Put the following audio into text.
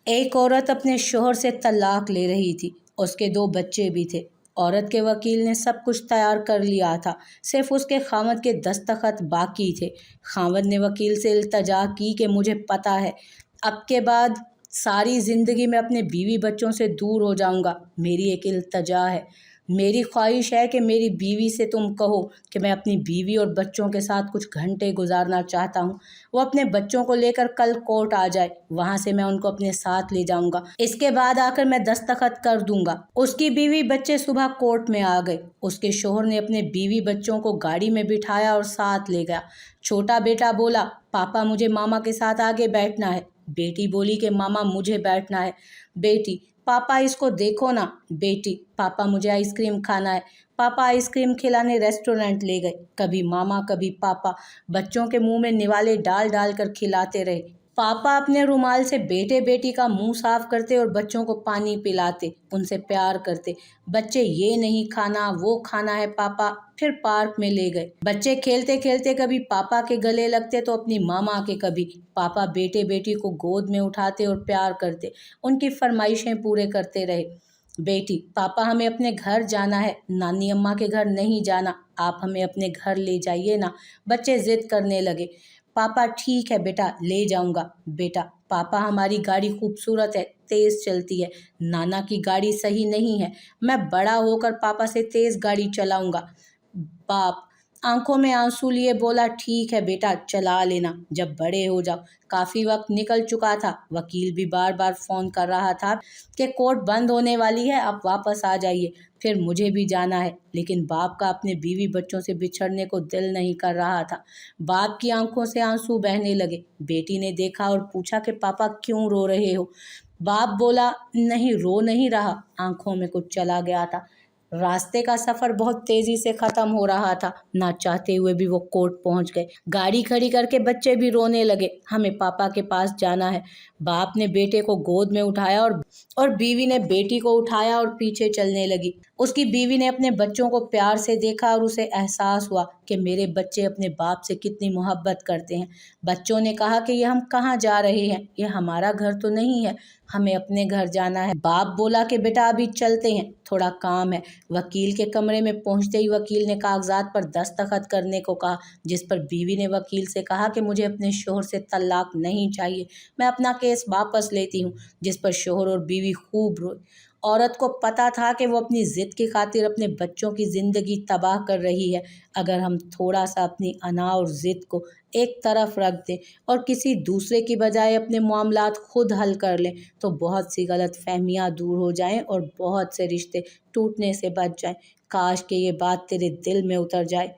ایک عورت اپنے شوہر سے طلاق لے رہی تھی۔ اس کے 2 بچے بھی تھے۔ عورت کے وکیل نے سب کچھ تیار کر لیا تھا، صرف اس کے خاوند کے دستخط باقی تھے۔ خاوند نے وکیل سے التجا کی کہ مجھے پتہ ہے اب کے بعد ساری زندگی میں اپنے بیوی بچوں سے دور ہو جاؤں گا۔ میری ایک التجا ہے، میری خواہش ہے کہ میری بیوی سے تم کہو کہ میں اپنی بیوی اور بچوں کے ساتھ کچھ گھنٹے گزارنا چاہتا ہوں۔ وہ اپنے بچوں کو لے کر کل کورٹ آ جائے، وہاں سے میں ان کو اپنے ساتھ لے جاؤں گا۔ اس کے بعد آ کر میں دستخط کر دوں گا۔ اس کی بیوی بچے صبح کورٹ میں آ گئے۔ اس کے شوہر نے اپنے بیوی بچوں کو گاڑی میں بٹھایا اور ساتھ لے گیا۔ چھوٹا بیٹا بولا، پاپا مجھے ماما کے ساتھ آگے بیٹھنا ہے۔ بیٹی بولی کہ ماما مجھے بیٹھنا ہے۔ بیٹی، پاپا اس کو دیکھو نا۔ بیٹی، پاپا مجھے آئس کریم کھانا ہے۔ پاپا آئس کریم کھلانے ریسٹورنٹ لے گئے۔ کبھی ماما کبھی پاپا بچوں کے منہ میں نوالے ڈال ڈال کر کھلاتے رہے۔ پاپا اپنے رومال سے بیٹے بیٹی کا منہ صاف کرتے اور بچوں کو پانی پلاتے، ان سے پیار کرتے۔ بچے یہ نہیں کھانا وہ کھانا ہے پاپا، پھر پارک میں لے گئے۔ بچے کھیلتے کھیلتے کبھی پاپا کے گلے لگتے تو اپنی ماما کے، کبھی پاپا بیٹے بیٹی کو گود میں اٹھاتے اور پیار کرتے، ان کی فرمائشیں پورے کرتے رہے۔ بیٹی، پاپا ہمیں اپنے گھر جانا ہے، نانی اماں کے گھر نہیں جانا، آپ ہمیں اپنے گھر لے جائیے نا۔ بچے ضد کرنے لگے۔ پاپا ٹھیک ہے بیٹا، لے جاؤں گا۔ بیٹا، پاپا ہماری گاڑی خوبصورت ہے، تیز چلتی ہے، نانا کی گاڑی صحیح نہیں ہے، میں بڑا ہو کر پاپا سے تیز گاڑی چلاؤں گا۔ باپ آنکھوں میں آنسو لیے بولا، ٹھیک ہے بیٹا، چلا لینا جب بڑے ہو جاؤ۔ کافی وقت نکل چکا تھا۔ وکیل بھی بار بار فون کر رہا تھا کہ کورٹ بند ہونے والی ہے، آپ واپس آ جائیے، پھر مجھے بھی جانا ہے۔ لیکن باپ کا اپنے بیوی بچوں سے بچھڑنے کو دل نہیں کر رہا تھا۔ باپ کی آنکھوں سے آنسو بہنے لگے۔ بیٹی نے دیکھا اور پوچھا کہ پاپا کیوں رو رہے ہو؟ باپ بولا، نہیں رو نہیں رہا، آنکھوں میں کچھ چلا گیا تھا۔ راستے کا سفر بہت تیزی سے ختم ہو رہا تھا، نہ چاہتے ہوئے بھی وہ کورٹ پہنچ گئے۔ گاڑی کھڑی کر کے بچے بھی رونے لگے، ہمیں پاپا کے پاس جانا ہے۔ باپ نے بیٹے کو گود میں اٹھایا اور بیوی نے بیٹی کو اٹھایا اور پیچھے چلنے لگی۔ اس کی بیوی نے اپنے بچوں کو پیار سے دیکھا اور اسے احساس ہوا کہ میرے بچے اپنے باپ سے کتنی محبت کرتے ہیں۔ بچوں نے کہا کہ یہ ہم کہاں جا رہے ہیں؟ یہ ہمارا گھر تو نہیں ہے، ہمیں اپنے گھر جانا ہے۔ باپ بولا کہ بیٹا ابھی چلتے ہیں، تھوڑا کام ہے۔ وکیل کے کمرے میں پہنچتے ہی وکیل نے کاغذات پر دستخط کرنے کو کہا، جس پر بیوی نے وکیل سے کہا کہ مجھے اپنے شوہر سے طلاق نہیں چاہیے، میں اپنا کیس واپس لیتی ہوں، جس پر شوہر اور بیوی خوب روئے۔ عورت کو پتہ تھا کہ وہ اپنی ضد کی خاطر اپنے بچوں کی زندگی تباہ کر رہی ہے۔ اگر ہم تھوڑا سا اپنی انا اور ضد کو ایک طرف رکھ دیں اور کسی دوسرے کی بجائے اپنے معاملات خود حل کر لیں تو بہت سی غلط فہمیاں دور ہو جائیں اور بہت سے رشتے ٹوٹنے سے بچ جائیں۔ کاش کہ یہ بات تیرے دل میں اتر جائے۔